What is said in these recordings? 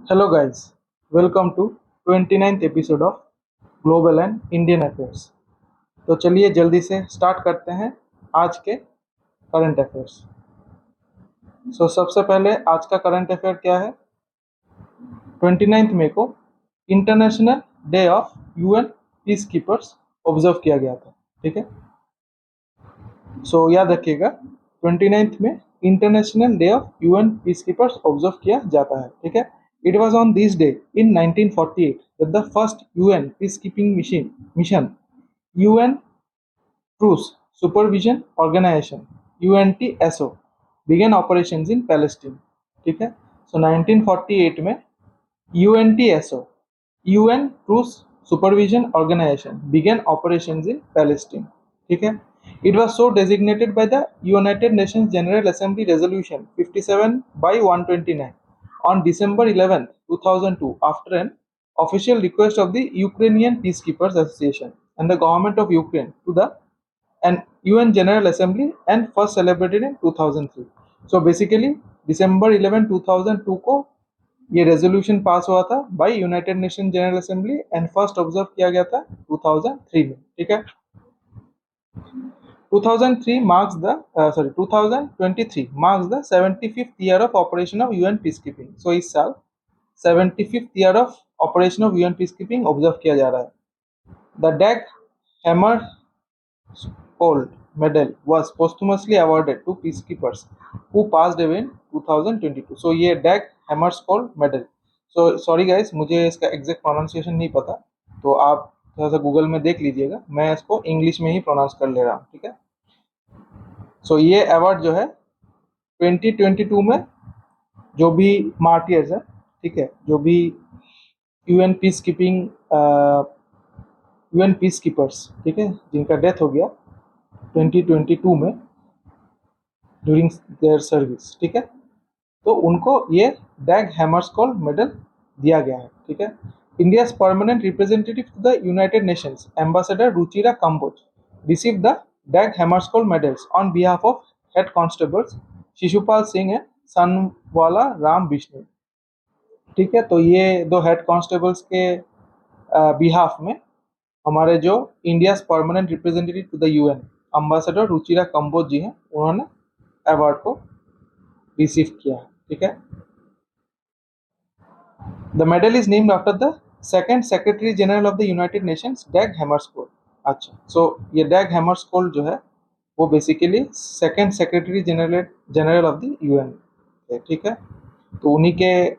Hello guys, welcome to 29th episode of global and Indian affairs. तो चलिए जल्दी से स्टार्ट करते हैं आज के करंट अफेयर्स। सबसे पहले आज का करंट अफेयर क्या है। 29 मई को international day of UN peace keepers observe किया गया था। ठीक है, याद रखिएगा 29 में international day of UN peace keepers observe किया जाता है। ठीक है, it was on this day in 1948 that the first UN peacekeeping mission UN Truce Supervision Organization UNTSO began operations in Palestine। ठीक है, 1948 में UNTSO UN Truce Supervision Organization began operations in Palestine। ठीक है, it was so designated by the United Nations General Assembly Resolution 57 by 129 on December 11, 2002, after an official request of the Ukrainian Peacekeepers Association and the government of Ukraine to the UN General Assembly and first celebrated in 2003। So basically December 11, 2002 को ये resolution pass हुआ था by United Nation General Assembly and first observe किया गया था 2003 में। ठीक है, 2023 marks the 75th year of operation of UN peacekeeping। So इस साल 75th year of operation of UN peacekeeping observe किया जा रहा है। The Dag Hammarskjöld medal was posthumously awarded to peacekeepers who passed away in 2022। So ये Dag Hammarskjöld medal, sorry guys मुझे इसका exact pronunciation नहीं पता, तो आप थोड़ा सा गूगल में देख लीजिएगा, मैं इसको इंग्लिश में ही प्रोनाउंस कर ले रहा हूँ। ठीक है, ये अवार्ड जो है 2022 में जो भी मार्टियर्स है, ठीक है, जो भी यूएन पीस कीपर्स, ठीक है, जिनका डेथ हो गया 2022 में ड्यूरिंग देयर सर्विस, ठीक है, तो उनको ये डैग हैमर्सकोल्ड मेडल दिया गया है। ठीक है, India's permanent representative to the United Nations ambassador Ruchira Kamboj receive the Dag Hammarskjold medals on behalf of head constables Shishupal Singh and Sanwala Ram Vishnu. ठीक है, तो ये दो हेड कांस्टेबल्स के बिहाफ में हमारे जो India's permanent representative to the UN ambassador Ruchira Kamboj ji हैं, उन्होंने अवार्ड को रिसीव किया है। ठीक है, the medal is named after the second secretary general of the United Nations Dag Hammarskjold. अच्छा, ये डैग हैमर्सकोल्ड जो है वो basically second secretary general of the UN है। ठीक है, तो उन्हीं के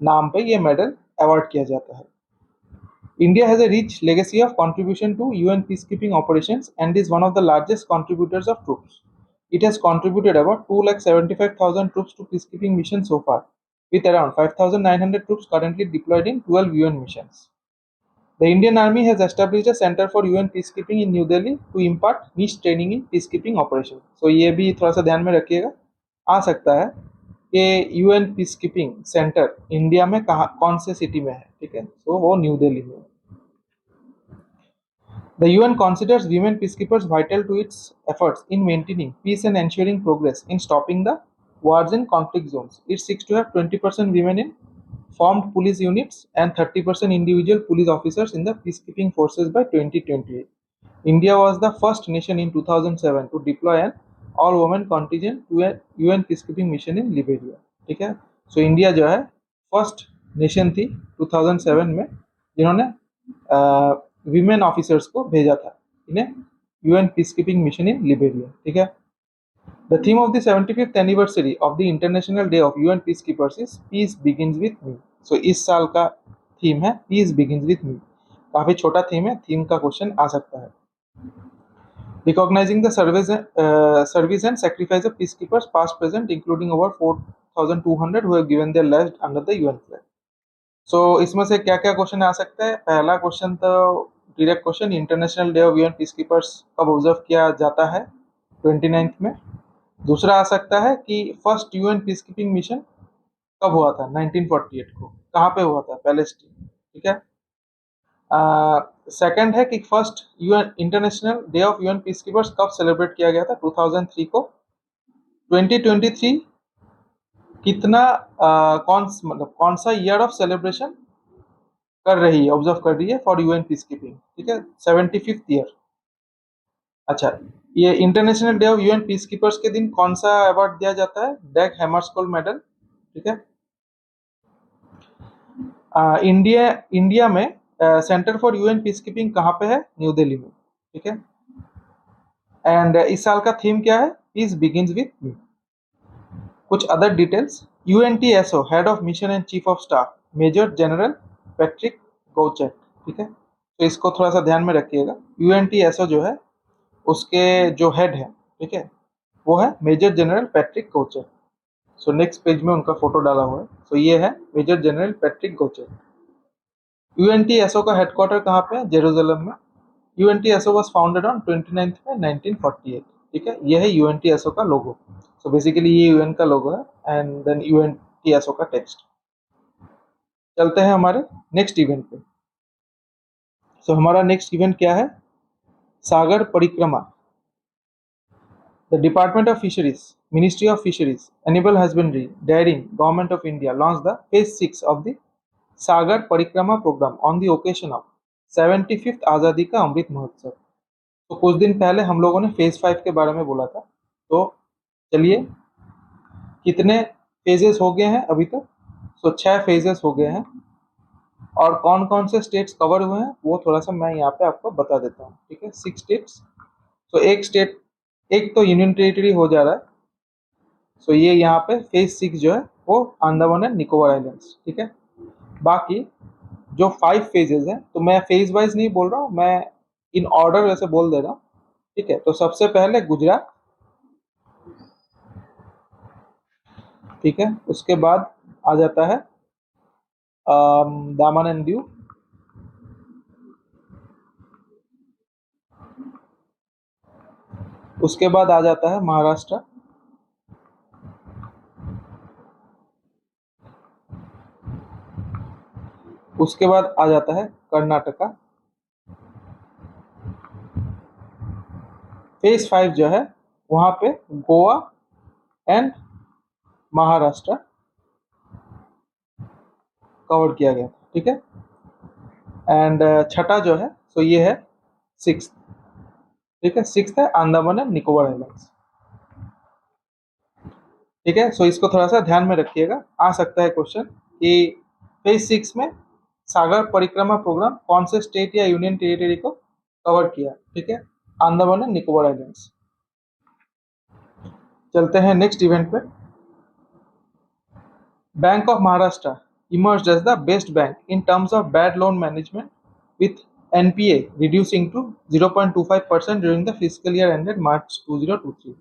नाम पे ये मेडल अवार्ड किया जाता है। India has a rich legacy of contribution to UN peacekeeping operations and is one of the largest contributors of troops. It has contributed about 275,000 troops to peacekeeping missions so far, with around 5,900 troops currently deployed in 12 UN missions. The Indian Army has established a Center for UN Peacekeeping in New Delhi to impart niche training in peacekeeping operations। ये भी थोड़ा सा ध्यान में रखिएगा, आ सकता है कि यूएन पीसकीपिंग सेंटर इंडिया में कौन से सिटी में है। ठीक है, वो न्यू दिल्ली में। The UN considers women peacekeepers vital to its efforts in maintaining peace and ensuring progress in stopping the wars in conflict zones। It seeks to have 20% women in formed police units and 30% individual police officers in the peacekeeping forces by 2028। India was the first nation in 2007 to deploy an all-women contingent to a UN peacekeeping mission in Liberia। ठीक है, India जो है first nation थी 2007 में जिन्होंने women officers को भेजा था इन्हें UN peacekeeping mission in Liberia. ठीक है, the theme of the 75th anniversary of the international day of UN peacekeepers is peace begins with मी। इस साल का थीम है पीस बिगिंस विथ मी। काफी छोटा थीम है, थीम का क्वेश्चन आ सकता है। Recognizing the service and sacrifice of peacekeepers past present including over 4,200 who have given their lives under the UN flag। इसमें से क्या क्या क्वेश्चन आ सकता है। पहला क्वेश्चन तो direct question, international day of UN peacekeepers कब ऑब्जर्व किया जाता है 29 में। दूसरा आ सकता है कि फर्स्ट यूएन पीसकीपिंग मिशन कब हुआ था 1948 को, कहाँ पे हुआ था, पैलेस्टीन। ठीक है, सेकंड है कि first UN international day of UN peacekeepers कब सेलिब्रेट किया गया था 2003 को। 2023 कितना मतलब कौन सा ईयर ऑफ सेलिब्रेशन कर रही है, ऑब्जर्व कर रही है फॉर यूएन पीस कीपिंग, ठीक है, 75th ईयर। अच्छा, ये international day of UN peace keepers के दिन कौन सा अवार्ड दिया जाता है? डैग हैमरस्कोल्ड मेडल, ठीक है। इंडिया इंडिया में centre for UN peace keeping कहाँ पे है? न्यू दिल्ली में, ठीक है। एंड इस साल का थीम क्या है? Peace begins with me. कुछ other details, UNTSO head of mission and chief of staff major general Patrick Gauchat, ठीक है। तो इसको थोड़ा सा ध्यान में रखिएगा। यूएनटीएसओ जो है उसके जो हेड है, ठीक है, वो है major general Patrick Gauchat. So next page में उनका फोटो डाला हुआ है। सो ये है major general Patrick Gauchat. UNTSO का हेडक्वार्टर कहाँ पे है? जेरूसलम में। यूएनटीएसओ वाज फाउंडेड ऑन 29 में 1948, ठीक है। ये है यूएनटीएसओ का लोगो। सो बेसिकली ये यूएन का लोगो है एंड देन यूएनटीएसओ का टेक्स्ट। चलते हैं हमारे नेक्स्ट इवेंट पे। सो हमारा नेक्स्ट इवेंट क्या है? Sagar Parikrama. The department of fisheries, ministry of fisheries, animal husbandry, dairying, government of India launch the phase 6 of the Sagar Parikrama programme on the occasion of 75th Azadi का अमृत महोत्सव। तो कुछ दिन पहले हम लोगों ने फेज 5 के बारे में बोला था। तो चलिए, कितने फेजेस हो गए हैं अभी तक? सो 6 फेजेस हो गए हैं। और कौन कौन से स्टेट्स कवर हुए हैं वो थोड़ा सा मैं यहाँ पे आपको बता देता हूँ, ठीक है। 6 स्टेट्स। सो एक स्टेट, एक तो यूनियन टेरिटरी हो जा रहा है। सो ये यहाँ पे फेज 6 जो है वो अंडमान एंड निकोबार आइलैंड्स, ठीक है। बाकी जो 5 फेजेस हैं, तो मैं फेज वाइज नहीं बोल रहा हूँ, मैं इन ऑर्डर वैसे बोल दे रहा हूँ, ठीक है। तो सबसे पहले गुजरात, ठीक है। उसके बाद आ जाता है दामन एंड दीव। उसके बाद आ जाता है महाराष्ट्र। उसके बाद आ जाता है कर्नाटका। फेज 5 जो है वहां पे गोवा एंड महाराष्ट्र कवर किया गया, ठीक है। एंड छठा जो है सो ये है 6th, ठीक है। 6th है अंडमान एंड निकोबार आइलैंड्स, ठीक है। सो इसको थोड़ा सा ध्यान में रखिएगा, आ सकता है क्वेश्चन कि फेज 6 में सागर परिक्रमा प्रोग्राम कौन से स्टेट या यूनियन टेरिटरी को कवर किया, ठीक है। Andaman and Nicobar islands. चलते हैं नेक्स्ट इवेंट पे। Bank of Maharashtra emerged as the best bank in terms of bad loan management, with NPA reducing to 0.25% during the fiscal year ended March 2023,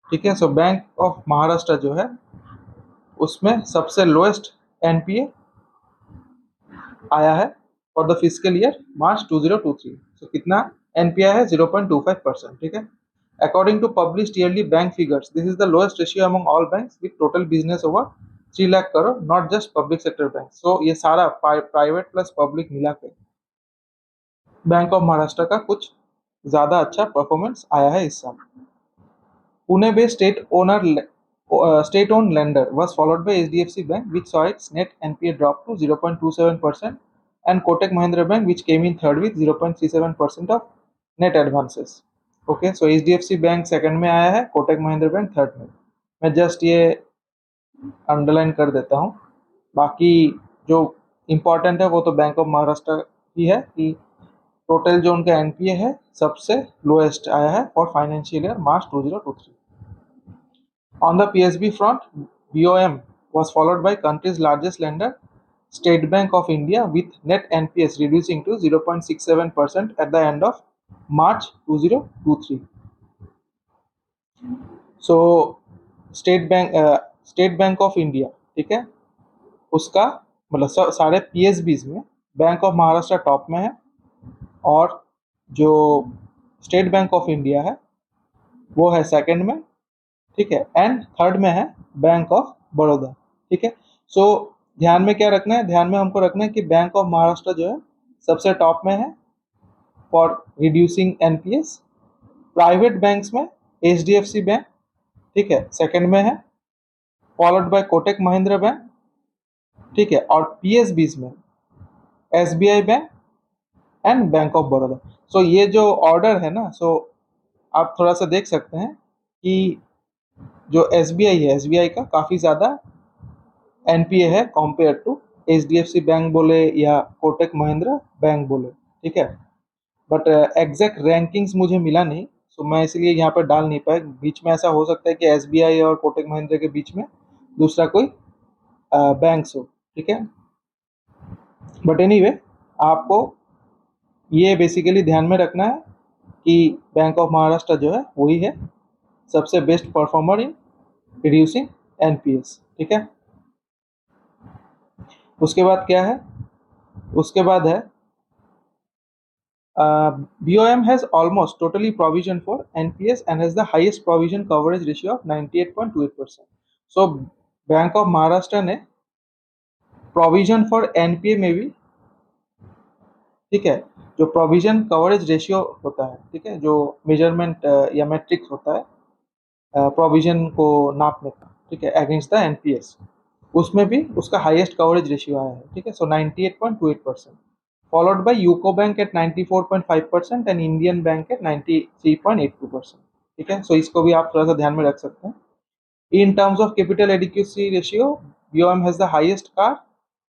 ठीक है। So bank of Maharashtra जो है उसमें सबसे lowest NPA आया है for the physical year March 2023। So कितना NPA है? 0.25%, ठीक है। According to published yearly bank figures, this is the lowest ratio among all banks with total business over 3 lakh crore, not just public sector bank. So ये सारा private plus public मिला के bank of Maharashtra का कुछ ज्यादा अच्छा परफॉर्मेंस आया है इस साल। Pune based state owned lender was followed by HDFC Bank, which saw its net NPA drop to 0.27%, and Kotak Mahindra Bank, which came in third with 0.37% of net advances. Okay, so HDFC bank second में आया है, Kotak Mahindra bank third में। मैं just ये underline कर देता हूँ। बाकी जो इम्पोर्टेंट है वो तो बैंक ऑफ महाराष्ट्र ही है कि टोटल जो उनका एनपीए है सबसे लोएस्ट आया है for financial year March 2023। On the PSB front, BOM was followed by country's largest lender, State Bank of India, with net NPS reducing to 0.67% at the end of March 2023. So, state bank of India, ठीक है, उसका मतलब सारे PSBs में bank of Maharashtra top में है, और जो स्टेट बैंक ऑफ इंडिया है वो है सेकंड में, ठीक है। एंड थर्ड में है बैंक ऑफ बड़ौदा, ठीक है। सो ध्यान में क्या रखना है? ध्यान में हमको रखना है कि बैंक ऑफ महाराष्ट्र जो है सबसे टॉप में है for reducing NPAs. Private banks में एचडीएफसी बैंक, ठीक है, सेकंड में है। Followed by Kotak Mahindra bank, ठीक है, और पीएसबीज में SBI bank and bank of Baroda. So ये जो ऑर्डर है ना, सो आप थोड़ा सा देख सकते हैं कि जो एसबीआई है, एसबीआई का काफ़ी ज़्यादा एनपीए है कंपेयर टू एचडीएफसी बैंक बोले या कोटक महिंद्रा बैंक बोले, ठीक है। बट एग्जैक्ट रैंकिंग्स मुझे मिला नहीं, सो मैं इसलिए यहाँ पर डाल नहीं पाया। बीच में ऐसा हो सकता है कि एसबीआई और कोटक महिंद्रा के बीच में दूसरा कोई बैंक्स हो, ठीक है। बट एनीवे, आपको ये बेसिकली ध्यान में रखना है कि बैंक ऑफ महाराष्ट्र जो है वही है सबसे best performer in reducing NPS, ठीक है। उसके बाद क्या है, उसके बाद है BOM has almost totally provision for NPS and has the highest provision coverage ratio of 98.28%. So bank of Maharashtra ने प्रोविजन फॉर एनपीए में भी, ठीक है, जो प्रोविजन कवरेज रेशियो होता है, ठीक है, जो मेजरमेंट या मैट्रिक्स होता है प्रोविजन को नापने का, ठीक है, अगेंस्ट द एनपीएस, उसमें भी उसका हाईएस्ट कवरेज रेशियो आया है, ठीक है। सो 98.28%, followed by UCO Bank at 94.5% and Indian Bank at 93.82%, ठीक है। सो इसको भी आप थोड़ा सा ध्यान में रख सकते हैं। In terms of capital adequacy ratio, BOM has the highest CAR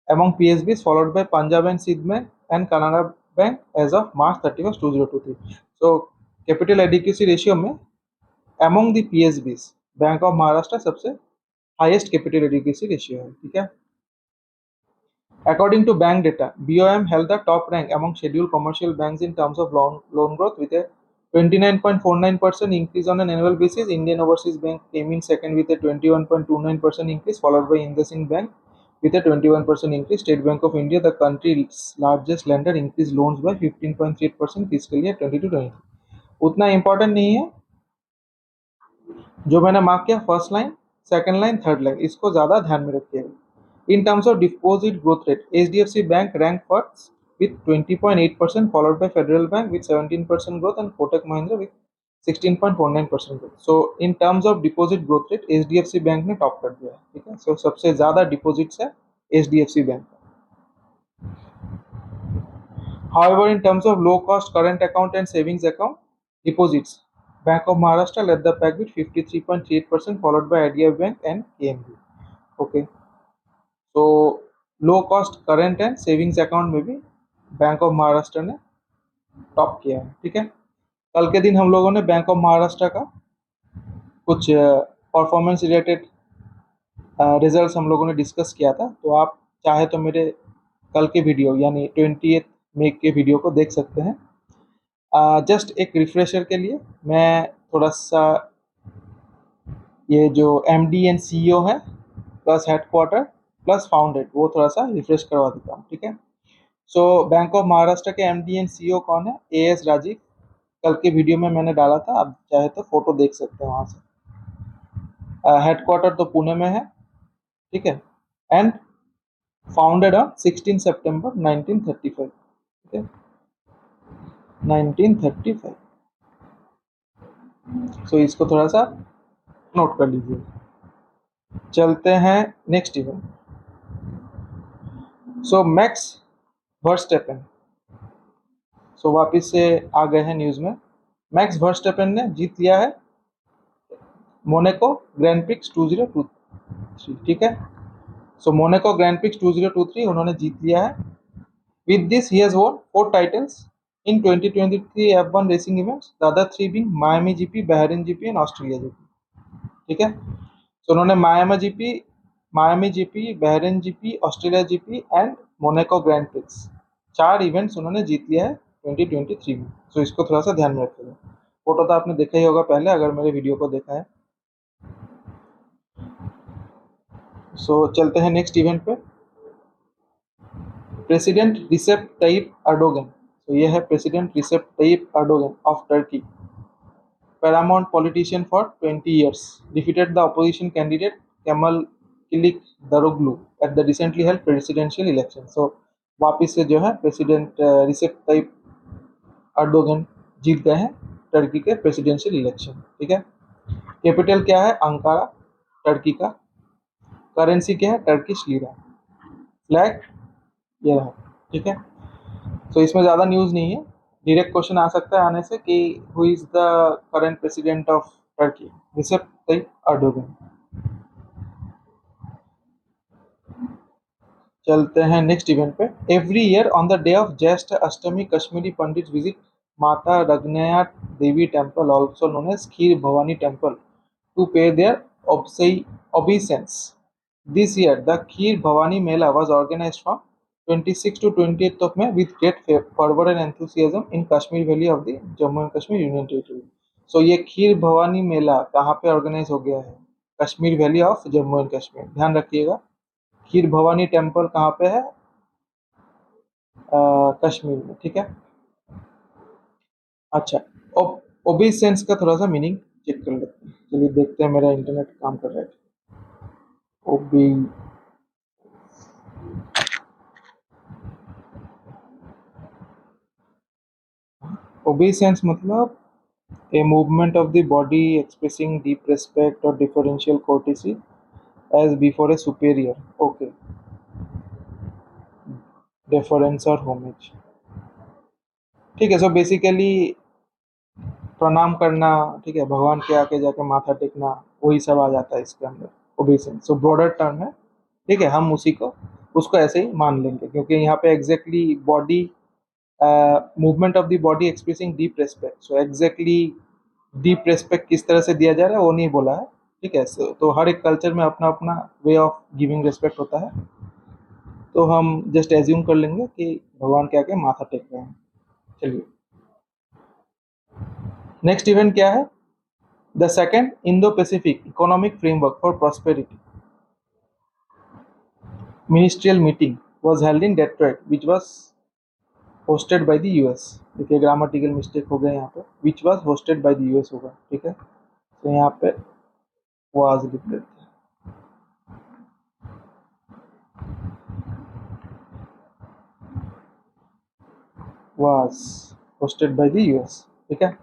among PSBs, followed by Punjab and Sindh Bank and Canara Bank as of March 31st, 2023. So capital adequacy ratio में among the PSBs bank of Maharashtra सबसे highest capital adequacy ratio है, ठीक है। According to bank data, BOM held the top rank among scheduled commercial banks in terms of loan growth with a 29.49% increase on an annual basis. Indian Overseas Bank came in second with a 21.29% increase, followed by IndusInd Bank with a 21% increase. State Bank of India, the country's largest lender, increased loans by 15.8% fiscal year 22-23. उतना important नहीं है, जो मैंने mark किया first line, second line, third line, इसको ज़्यादा ध्यान में रखिएगा। In terms of deposit growth rate, HDFC Bank ranked first with 20.8%, followed by Federal Bank with 17% growth and Kotak Mahindra with 16.49% growth. So in terms of deposit growth rate, HDFC Bank ने top कर दिया है, ठीक है। So सबसे ज़्यादा deposits है HDFC Bank का। However, in terms of low cost current account and savings account deposits, Bank of Maharashtra led the pack with 53.38%, followed by IDFC Bank and KNB. Okay. तो low cost current and savings account में भी bank of Maharashtra ने top किया है, ठीक है। कल के दिन हम लोगों ने बैंक ऑफ महाराष्ट्र का कुछ परफॉर्मेंस रिलेटेड रिजल्ट्स हम लोगों ने डिस्कस किया था, तो आप चाहे तो मेरे कल के वीडियो यानी 20 मई के वीडियो को देख सकते हैं। जस्ट एक रिफ्रेशर के लिए मैं थोड़ा सा ये जो MD एंड CEO है प्लस हेडक्वार्टर प्लस फाउंडेड वो थोड़ा सा रिफ्रेश करवा देता हूँ, ठीक है। सो बैंक ऑफ महाराष्ट्र के MD एंड CEO कौन है? AS राजीव। कल के वीडियो में मैंने डाला था, आप चाहे तो फोटो देख सकते हैं वहाँ से। हेडक्वार्टर तो पुणे में है, ठीक है, एंड फाउंडेड ऑन 16 सितंबर 1935, ठीक है, 1935। सो इसको थोड़ा सा नोट कर लीजिए। चलते हैं नेक्स्ट इवेंट। सो मैक्स वर्स्टेपेन, सो वापिस से आ गए हैं न्यूज़ में। मैक्स वर्स्टेपेन ने जीत लिया है मोनाको ग्रैंड प्रिक्स 2023, ठीक है। सो मोनाको ग्रैंड प्रिक्स 2023 उन्होंने जीत लिया है। With this he has won 4 titles in 2023 F1 racing events, the other 3 being Miami GP, Bahrain GP and Australia GP, ठीक है। सो उन्होंने Miami GP, Bahrain GP, Australia GP and Monaco grand prix 4 events उन्होंने जीत लिया है 2023 में। सो इसको थोड़ा सा ध्यान में रखिएगा। फोटो तो आपने देखा ही होगा पहले अगर मेरे वीडियो को देखा है। सो चलते हैं नेक्स्ट इवेंट पे। प्रेसिडेंट रिसेप तय्यप अर्डोगन, तो ये है president Recep Tayyip Erdogan of Turkey, paramount politician for 20 years, defeated the opposition candidate Kemal Kılıçdaroğlu at the recently held presidential election. So वापिस से जो है प्रेसिडेंट रिसेप तय्यप अर्डोगन जीत गए हैं टर्की के प्रेसिडेंशियल इलेक्शन, ठीक है। कैपिटल क्या है? अंकारा, टर्की का। करेंसी क्या है? Turkish lira. फ्लैग ये रहा, ठीक है। तो इसमें ज़्यादा न्यूज़ नहीं है, डायरेक्ट क्वेश्चन आ सकता है आने से कि who is the current president of Turkey? Recep Tayyip Erdogan. चलते हैं नेक्स्ट इवेंट पे। Every year on the day of Jyeshtha Ashtami Kashmiri Pandit visit Mata Ragnath Devi temple also known as Kheer Bhavani temple to pay their obeisance. This year, the Kheer Bhavani Mela was organized from 26th to 28th of May with great fervor and enthusiasm in Kashmir Valley of the Jammu and Kashmir Union Territory. So ये खीर भवानी मेला कहाँ पे organise हो गया है? Kashmir valley of Jammu and Kashmir. ध्यान रखिएगा, खीर Bhavani temple कहाँ पे है? कश्मीर में, ठीक है। अच्छा, ओबीसेंस का थोड़ा सा मीनिंग चेक कर लेते हैं। चलिए देखते हैं, मेरा इंटरनेट काम कर रहा है। ओबी ओबीसेंस मतलब a movement of the body expressing deep respect or deferential courtesy as before a superior. Okay, deference or homage, ठीक है। सो बेसिकली प्रणाम करना, ठीक है, भगवान के आके जाके माथा टेकना, वही सब आ जाता है इसके अंदर ओबीसेंस। सो ब्रॉडर टर्म है, ठीक है, हम उसी को उसको ऐसे ही मान लेंगे क्योंकि यहाँ पे exactly body movement of the body expressing deep respect. So exactly deep respect किस तरह से दिया जा रहा है वो नहीं बोला है, ठीक है। तो हर एक कल्चर में अपना अपना वे ऑफ गिविंग रेस्पेक्ट होता है, तो हम जस्ट एज्यूम कर लेंगे कि भगवान के आके माथा टेक रहे हैं। चलिए नेक्स्ट इवेंट क्या है? The second Indo Pacific economic framework for prosperity ministerial meeting was held in Detroit which was hosted by the US. देखिए ग्रामेटिकल मिस्टेक हो गया यहाँ पे, which was hosted by the US होगा, ठीक है। तो यहाँ पे वाज लिख देते हैं। was hosted by the US, ठीक है।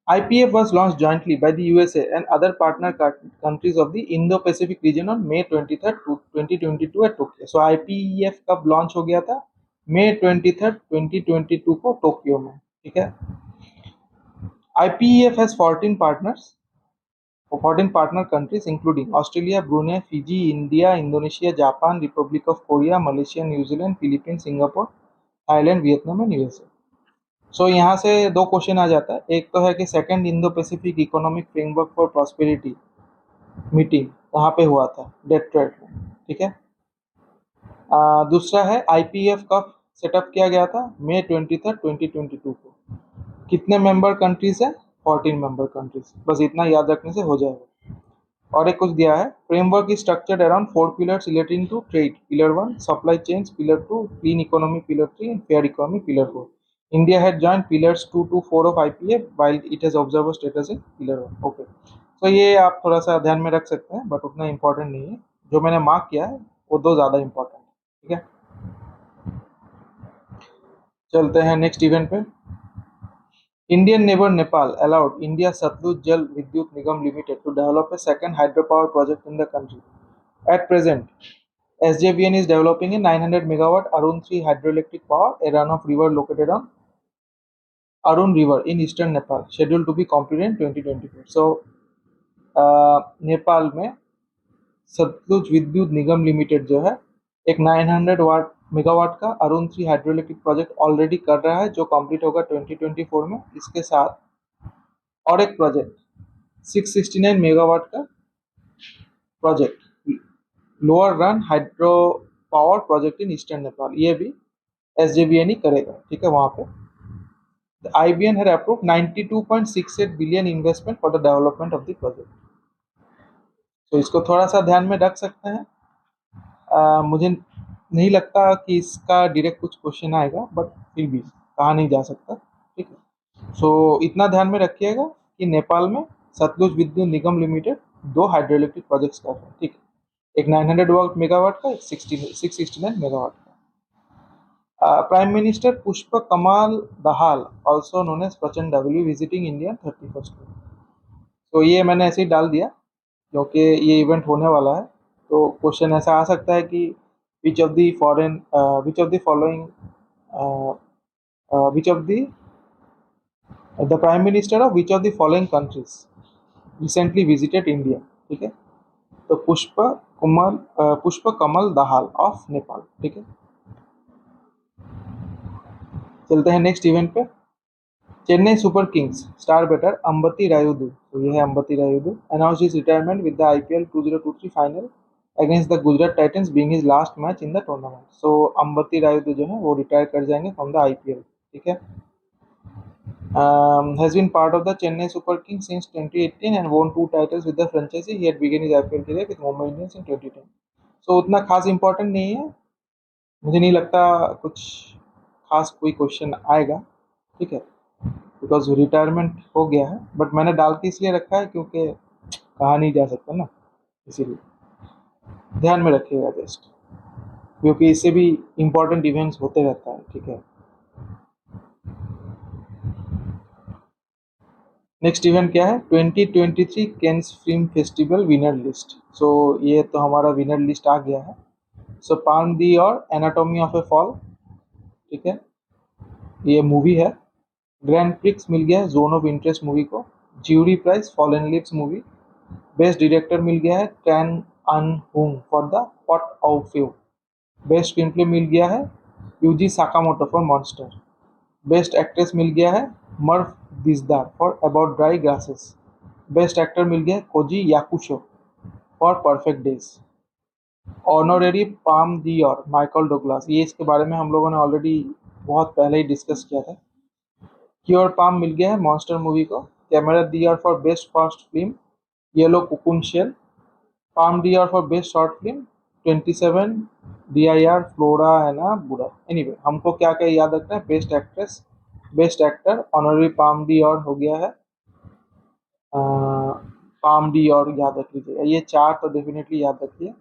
IPF was launched jointly by the USA and other partner countries of the Indo-Pacific region on May 23rd, 2022 at Tokyo. So IPF कब लॉन्च हो गया था? May 23rd, 2022 को टोक्यो में, ठीक है। IPEF has 14 partners, 14 partner countries including Australia, Brunei, Fiji, India, Indonesia, Japan, Republic of Korea, Malaysia, New Zealand, Philippines, Singapore, Thailand, Vietnam and USA. So यहाँ से दो क्वेश्चन आ जाता है। एक तो है कि second Indo Pacific economic framework for prosperity meeting कहाँ पे हुआ था? डेट्रॉइट में, ठीक है। दूसरा है आईपीएफ कब सेटअप किया गया था? मई 23rd, 2022 को। कितने मेंबर कंट्रीज है? 14 मेंबर कंट्रीज। बस इतना याद रखने से हो जाएगा। और एक कुछ दिया है, framework is structured around 4 pillars relating to trade, pillar 1 supply chains, pillar 2 clean economy, pillar 3 fair economy, pillar 4। India had joined pillars 2 to 4 of IPA while it has observer status in pillar 1. Okay, तो ये आप थोड़ा सा ध्यान में रख सकते हैं, बट उतना इम्पोर्टेंट नहीं है। जो मैंने मार्क किया है वो दो ज़्यादा इम्पोर्टेंट है, ठीक है। चलते हैं नेक्स्ट इवेंट पे। Indian neighbor Nepal allowed India Satluj Jal Vidyut Nigam Limited to develop a second hydropower project in the country. At present, SJVN is developing a 900 megawatt Arun 3 hydroelectric power, a runoff river located on Arun River in eastern Nepal, scheduled to be completed in 2024. So, Nepal में सतलुज विद्युत निगम limited जो है एक 900 वाट megawatt का Arun 3 hydroelectric project already कर रहा है, जो कंप्लीट होगा 2024 में। इसके साथ और एक प्रोजेक्ट 669 मेगावाट का project lower run hydro power project in eastern Nepal, ये भी एसजेवीएन ही करेगा, ठीक है। वहाँ पे the IBN had approved 92.68 billion investment for the development of the project. तो इसको थोड़ा सा ध्यान में रख सकते हैं। मुझे नहीं लगता कि इसका डायरेक्ट कुछ क्वेश्चन आएगा, बट फिर भी कहा नहीं जा सकता, ठीक है। सो इतना ध्यान में रखिएगा कि नेपाल में सतलुज विद्युत निगम लिमिटेड दो हाइड्रोइलेक्ट्रिक प्रोजेक्ट्स कर रहे हैं, ठीक है। एक 900 मेगावाट का, एक 669 मेगावाट का। Prime Minister Pushpa Kamal Dahal, also known as Prachanda, will be visiting India on 31st. तो ये मैंने ऐसे ही डाल दिया क्योंकि ये इवेंट होने वाला है। तो क्वेश्चन ऐसा आ सकता है कि which of the following which of the prime minister of which of the following countries recently visited India. ठीक है, तो पुष्प कमल दाहाल ऑफ नेपाल। ठीक है, चलते हैं नेक्स्ट इवेंट पे। Chennai Super Kings star batter Ambati Rayudu, तो ये है Ambati Rayudu, announce his retirement with the IPL 2023 final against the Gujarat Titans being his last match in the tournament. So Ambati Rayudu जो है वो रिटायर कर जाएंगे फ्रॉम द आईपीएल। ठीक है, has been part of the Chennai Super Kings since 2018 and won 2 titles with the franchise. He had begun his IPL career with Mumbai Indians in 2010. So उतना खास important नहीं है, मुझे नहीं लगता कुछ खास कोई क्वेश्चन आएगा। ठीक है, बिकॉज रिटायरमेंट हो गया है, बट मैंने डाल के इसलिए रखा है क्योंकि कहा नहीं जा सकता ना, इसीलिए ध्यान में रखिएगा जस्ट, क्योंकि इससे भी इम्पोर्टेंट इवेंट्स होते रहता है। ठीक है, नेक्स्ट इवेंट क्या है, 2023 Cannes film festival winner list. So ये तो हमारा विनर लिस्ट आ गया है। सो पाल्म दी और एनाटॉमी ऑफ ए फॉल, ठीक है, ये मूवी है। ग्रैंड प्रिक्स मिल गया है जोन ऑफ इंटरेस्ट मूवी को। Jury prize fallen leaves movie. Best director मिल गया है कैन Anh Hung for the pot au feu. Best screen play मिल गया है Yuji Sakamoto for monster. Best actress मिल गया है Merve Dizdar for about dry grasses. Best actor मिल गया है Koji Yakusho for perfect days. Honorary palme d'or Michael डोगलास, ये इसके बारे में हम लोगों ने ऑलरेडी बहुत पहले ही डिस्कस किया था। क्योर पाम मिल गया है मॉन्स्टर मूवी को। Camera d'or for best first film yellow cocoon shell. Palme d'or for best short film 27 DIR Flora है ना बुरा। एनीवे हमको क्या क्या याद रखना है, best actress, best actor, honorary palm D और हो गया है, पाम डी और याद रख लीजिएगा, ये चार तो डेफिनेटली याद रखिए।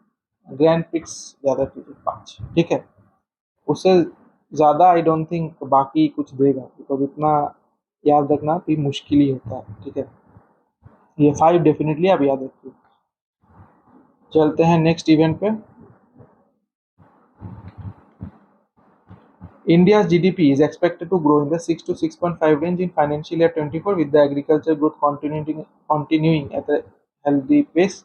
ग्रैंड पिक्स याद रख लीजिए 5। ठीक है, उससे ज़्यादा आई डोंट थिंक बाकी कुछ देगा, बिकॉज उतना याद रखना भी मुश्किल ही होता है। ठीक है, ये 5 डेफिनेटली आप याद रखिए। चलते हैं नेक्स्ट इवेंट पे। India's GDP is expected to grow in the 6 to 6.5 range in financial year 24, with the agriculture growth continuing at a healthy pace,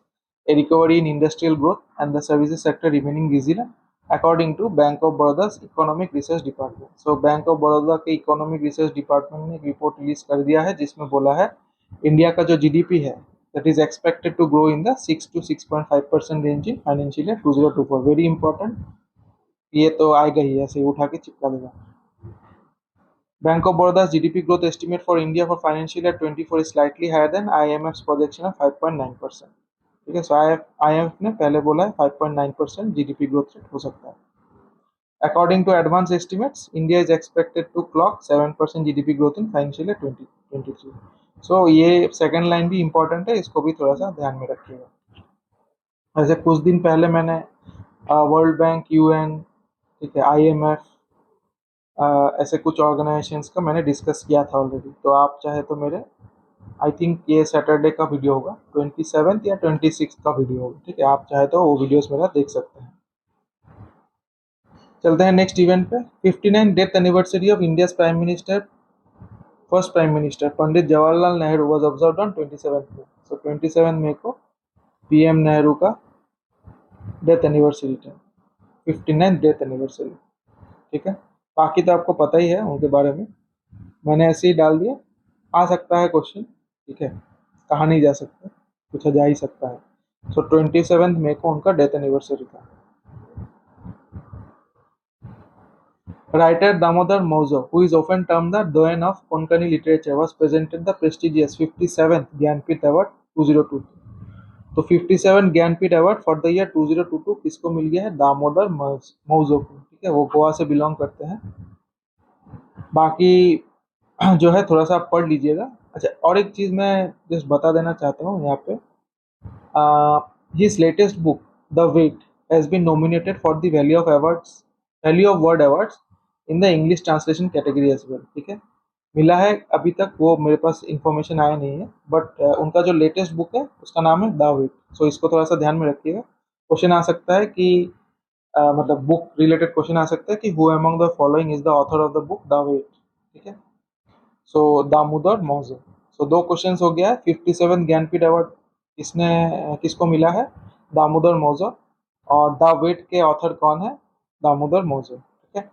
a recovery in industrial growth, and the services sector remaining resilient, according to Bank of Baroda's Economic Research Department. So, Bank of Baroda के Economic Research Department ने एक report release कर दिया है जिसमें बोला है India का जो GDP है that is expected to grow in the 6 to 6.5% range in financial year 2024. Very important, ये तो आएगा ही, ऐसे ही उठा के चिपका देगा। Bank of Baroda's GDP growth estimate for India for financial year 24 is slightly higher than IMF's projection of 5.9%. ठीक है, सो IMF ने पहले बोला है 5.9% GDP growth rate हो सकता है। According to advanced estimates, India is expected to clock 7% GDP growth in financial year 2023. So ये सेकंड लाइन भी इम्पोर्टेंट है, इसको भी थोड़ा सा ध्यान में रखिएगा। वैसे कुछ दिन पहले मैंने वर्ल्ड बैंक, UN, ठीक है, IMF, ऐसे कुछ ऑर्गेनाइजेशंस का मैंने डिस्कस किया था ऑलरेडी, तो आप चाहे तो मेरे आई थिंक ये सैटरडे का वीडियो होगा, 27 या 26 का वीडियो होगा। ठीक है, आप चाहे तो वो वीडियोस मेरा देख सकते हैं। चलते हैं नेक्स्ट इवेंट पे। 59 death anniversary of India prime minister, first prime minister Pandit Jawaharlal Nehru was observed on 27 मई। सो 27 मई को PM नेहरू का डेथ एनिवर्सरी था, 59 डेथ एनिवर्सरी। ठीक है, बाकी तो आपको पता ही है उनके बारे में, मैंने ऐसे ही डाल दिया। आ सकता है क्वेश्चन, ठीक है, कहा नहीं जा सकता, पूछा जा ही सकता है। सो 27 मई को उनका डेथ एनिवर्सरी था। Writer Damodar Mauzo, who is often termed the Doyen of Konkani literature, was presented the prestigious 57th Gyanpith Award 2022. तो 57 Jnanpith award for the year 2022 किसको मिल गया है, दामोदर मौजो को। ठीक है, वो गोवा से बिलोंग करते हैं। बाकी जो है थोड़ा सा आप पढ़ लीजिएगा। अच्छा, और एक चीज़ मैं जस्ट बता देना चाहता हूँ यहाँ पे, his latest book the weight has been nominated for the value of word awards in the English translation category as well. ठीक है, मिला है अभी तक, वो मेरे पास इंफॉर्मेशन आया नहीं है, बट उनका जो लेटेस्ट बुक है उसका नाम है द वेट। सो इसको थोड़ा सा ध्यान में रखिएगा। क्वेश्चन आ सकता है कि मतलब बुक रिलेटेड क्वेश्चन आ सकता है कि who among the following is the author of the book the weight. ठीक है, सो दामोदर मौजे। सो दो क्वेश्चंस हो गया है। 57 ज्ञानपीठ अवार्ड किसने किसको मिला है? दामोदर मौजे। और द वेट के ऑथर कौन है? दामोदर मौजे। ठीक है,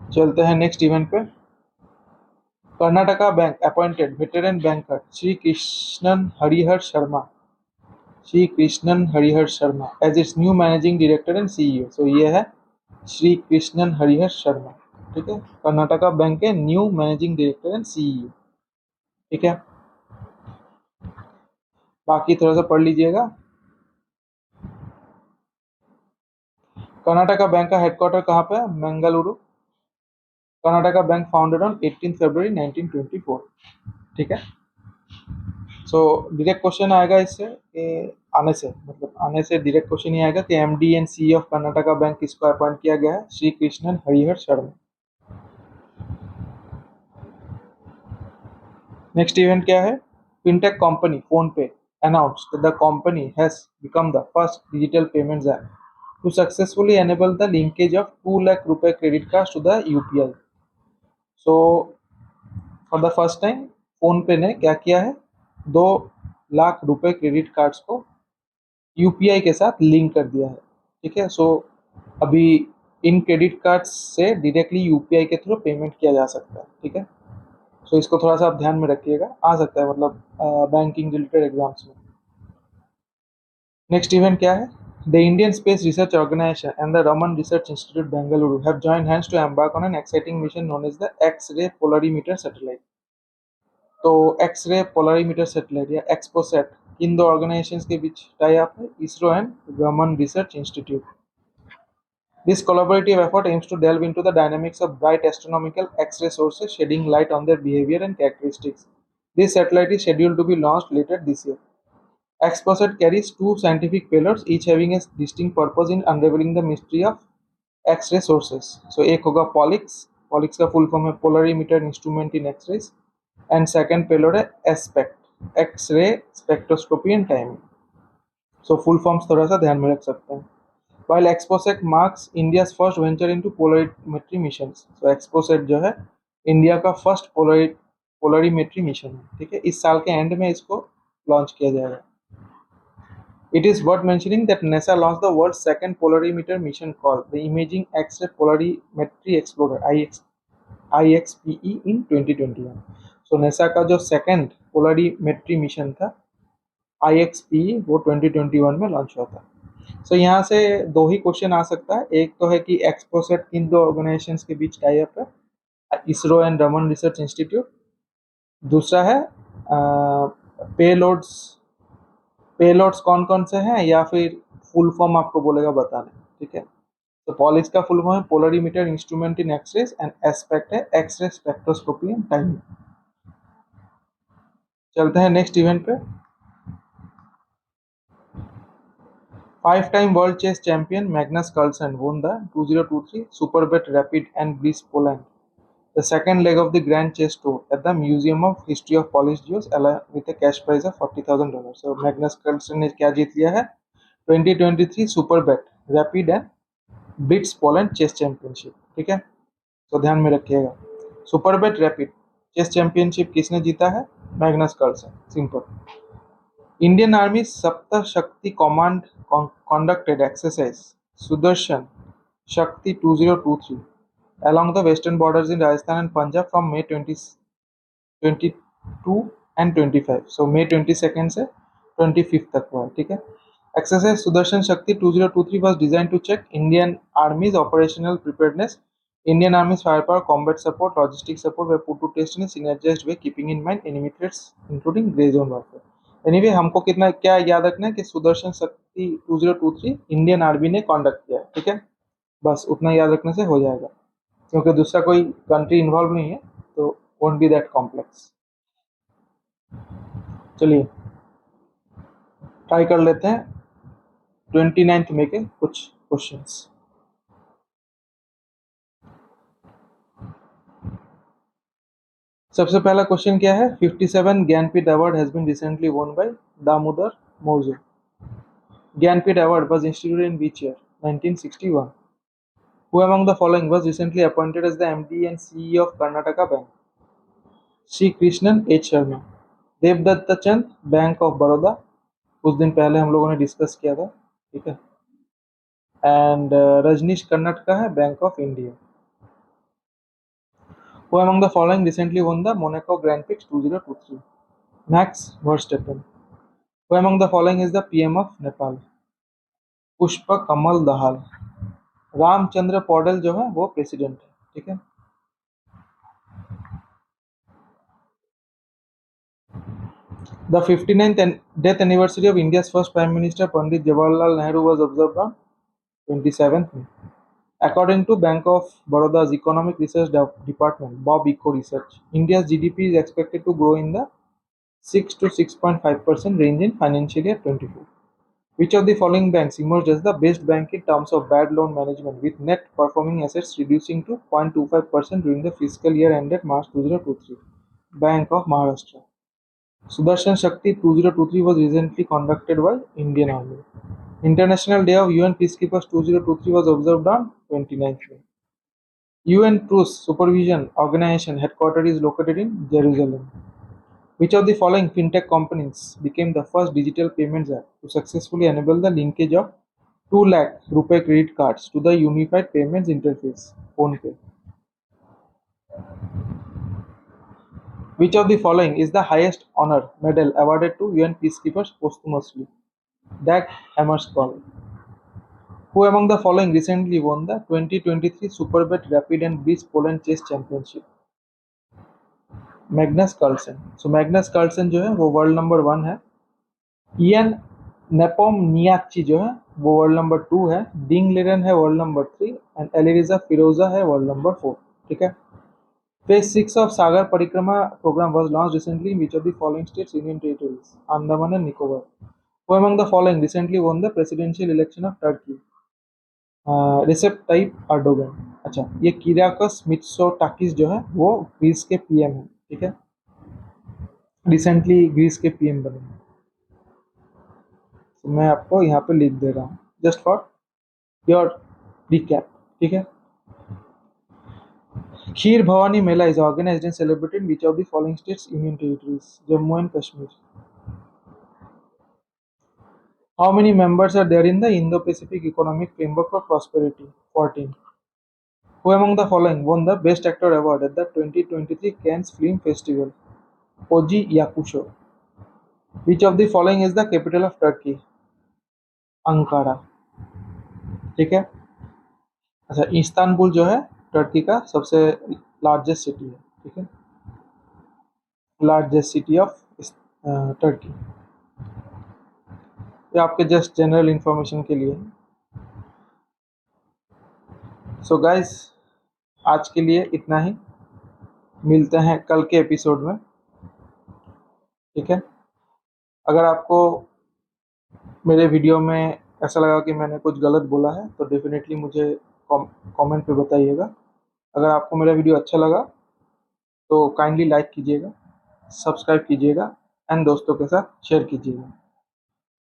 चलते हैं नेक्स्ट इवेंट पे। Karnataka bank appointed veteran banker Shri Krishnan Harihar Sharma, as its new managing director and CEO. So ये है श्री कृष्णन हरिहर शर्मा। ठीक है, कर्नाटका बैंक के new managing director and CEO. ठीक है, बाकी थोड़ा सा पढ़ लीजिएगा। कर्नाटका बैंक का हेडक्वार्टर कहाँ पे है? Bengaluru. Karnataka bank founded on 18 फरवरी 1924। ठीक है, सो डायरेक्ट क्वेश्चन आएगा इससे कि आने से डायरेक्ट क्वेश्चन ही आएगा कि MD and C of Karnataka bank किसको अपॉइंट किया गया है? श्री कृष्णन हरिहर शर्मा। नेक्स्ट इवेंट क्या है? Fintech company PhonePe announced that the company has become the first digital payments app to successfully enable the linkage of 2 lakh rupee credit cards to the UPI. So for the first time phone पे ने क्या किया है? 2 लाख रुपए credit cards को UPI के साथ link कर दिया है। ठीक है, सो अभी इन क्रेडिट कार्ड्स से डायरेक्टली यूपीआई के थ्रू पेमेंट किया जा सकता है। ठीक है, सो इसको थोड़ा सा आप ध्यान में रखिएगा, आ सकता है मतलब बैंकिंग रिलेटेड एग्जाम्स में। नेक्स्ट इवेंट क्या है? The Indian Space Research Organisation and the Raman Research Institute Bengaluru have joined hands to embark on an exciting mission known as the X-ray polarimeter satellite. तो एक्स-रे पोलरीमीटर सैटेलाइट या XPoSat इन दो organisations के बीच tie up है, ISRO and Raman Research Institute. This collaborative effort aims to delve into the dynamics of bright astronomical X-ray sources, shedding light on their behavior and characteristics. This satellite is scheduled to be launched later this year. XPOSAT carries two scientific payloads, each having a distinct purpose in unraveling the mystery of X-ray sources. So एक होगा POLIX, POLIX का full form है Polarimeter Instrument in X-rays, and second payload है SPECT, X-ray Spectroscopy and Timing. So full forms थोड़ा सा ध्यान में रख सकते हैं। While XPOSAT marks India's first venture into polarimetry missions. So XPOSAT जो है इंडिया का फर्स्ट पोलरीमेट्री मिशन है। ठीक है, इस साल के एंड में इसको लॉन्च किया जाएगा। It is worth mentioning that NASA launched the world's second polarimeter mission called the Imaging X-ray Polarimetry Explorer IXPE in 2021. So NASA का जो सेकंड पोलरीमेट्री मिशन था IXPE वो 2021 में लॉन्च हुआ था। सो यहाँ से दो ही क्वेश्चन आ सकता है। एक तो है कि एक्सपोसेट किन दो ऑर्गेनाइजेशंस के बीच टाई अप है? ISRO and Raman Research institute. दूसरा है पेलोड्स, पेलोड्स कौन कौन से हैं, या फिर फुल फॉर्म आपको बोलेगा बताने। ठीक है, तो पॉलिक्स का फुल फॉर्म है polarimeter instrument in X-rays, and aspect है एक्सरे स्पेक्ट्रोस्कोपी एंड टाइमिंग। चलते हैं नेक्स्ट इवेंट पे। 5-time world chess champion Magnus Carlsen won the 2023 Superbet Rapid and Greece Poland, the second leg of the Grand Chess Tour at the Museum of History of Polish Jews, along with a cash prize of $40,000. So Magnus Carlsen ने क्या जीत लिया है? 2023 Superbet Rapid and Blitz Poland chess championship. ठीक है, तो ध्यान में रखिएगा। सुपरबेट रैपिड चेस चैंपियनशिप किसने जीता है? Magnus Carlsen. Simple. Indian Army's Sapta Shakti Command conducted exercise Sudarshan Shakti 2023 along the western borders in Rajasthan and Punjab from May 2022 and 25. So May 22nd से 25th तक हुआ है। ठीक है, Exercise Sudarshan Shakti 2023 was designed to check Indian Army's operational preparedness. Indian Army's firepower, combat support, logistic support were put to test in a synergized way, keeping in mind enemy threats, including grey zone warfare. Anyway हमको कितना क्या याद रखना है कि सुदर्शन शक्ति 2023 Indian army ने conduct किया है। ठीक है, बस उतना याद रखने से हो जाएगा, क्योंकि दूसरा कोई कंट्री इन्वॉल्व नहीं है, तो वोंट बी दैट कॉम्प्लेक्स। चलिए ट्राई कर लेते हैं 29 मई के कुछ क्वेश्चंस। सबसे पहला क्वेश्चन क्या है? 57 Jnanpith award has been recently won by Damodar Maurya. Jnanpith award was instituted in which year? 1961. Who among the following was recently appointed as the MD and CEO of Karnataka Bank? Shri Krishnan H Sharma. Devdatt Chand, Bank of Baroda, कुछ दिन पहले हम लोगों ने discuss किया था, ठीक है. एंड रजनीश कन्नट का है bank of India. Who among the following recently won the Monaco Grand Prix 2023? Max Verstappen. Who among the following is the PM of Nepal? पुष्प कमल दहाल. रामचंद्र पौडेल जो है वो प्रेसिडेंट है, ठीक है. The 59th death anniversary of India's first Prime Minister Pandit Jawaharlal Nehru was observed on 27th May. According to Bank of Baroda's Economic Research Department, Bob Eco Research, India's GDP is expected to grow in the 6 to 6.5% range in financial year 24. Which of the following banks emerged as the best bank in terms of bad loan management, with net performing assets reducing to 0.25% during the fiscal year ended March 2023? Bank of Maharashtra. Sudarshan Shakti 2023 was recently conducted by Indian Army. International Day of UN Peacekeepers 2023 was observed on 29th May. UN Truce Supervision Organization headquarters is located in Jerusalem. Which of the following fintech companies became the first digital payments app to successfully enable the linkage of 2 lakh rupee credit cards to the unified payments interface? PhonePe. Which of the following is the highest honor medal awarded to UN peacekeepers posthumously? Dag Hammarskjöld. Who among the following recently won the 2023 Superbet Rapid and Breeze Poland Chess Championship? Magnus Carlsen. So Magnus Carlsen जो है वो world number 1 है. Ian नेपोमनियाची जो है वो world number 2 है. डिंग learn है world number 3 and एलिरिजा फिरोजा है वर्ल्ड नंबर 4, ठीक है. Phase 6 of Sagar Parikrama program was launched recently in which of the following states, union territories? Andaman and Nicobar. Who among the following recently won the presidential election of Turkey? Recep Tayyip Erdogan. अच्छा, ये किराकस Mitsotakis जो है वो Greece के PM है, ठीक है. Recently Greece के पीएम बने हैं. तो मैं आपको यहाँ पे लिख दे रहा हूँ जस्ट फॉर योर रिकैप, ठीक है. खीर भवानी मेला is organized and celebrated in which of the following states, union territories? Jammu and Kashmir. How many members are there in the Indo-Pacific Economic Framework for Prosperity? 14. Who among the following won the Best Actor award at the 2023 Cannes Film Festival? Oji Yakusho. Which of the following is the capital of Turkey? Ankara, ठीक है. अच्छा, इस्तानबुल जो है Turkey का सबसे largest city है, ठीक है. Largest city of Turkey. ये आपके जस्ट जनरल इंफॉर्मेशन के लिए. सो गाइस, आज के लिए इतना ही. मिलते हैं कल के एपिसोड में, ठीक है. अगर आपको मेरे वीडियो में ऐसा लगा कि मैंने कुछ गलत बोला है तो डेफिनेटली मुझे कमेंट पे बताइएगा. अगर आपको मेरा वीडियो अच्छा लगा तो काइंडली लाइक कीजिएगा, सब्सक्राइब कीजिएगा एंड दोस्तों के साथ शेयर कीजिएगा.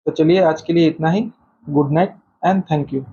तो चलिए आज के लिए इतना ही. Good night and thank you.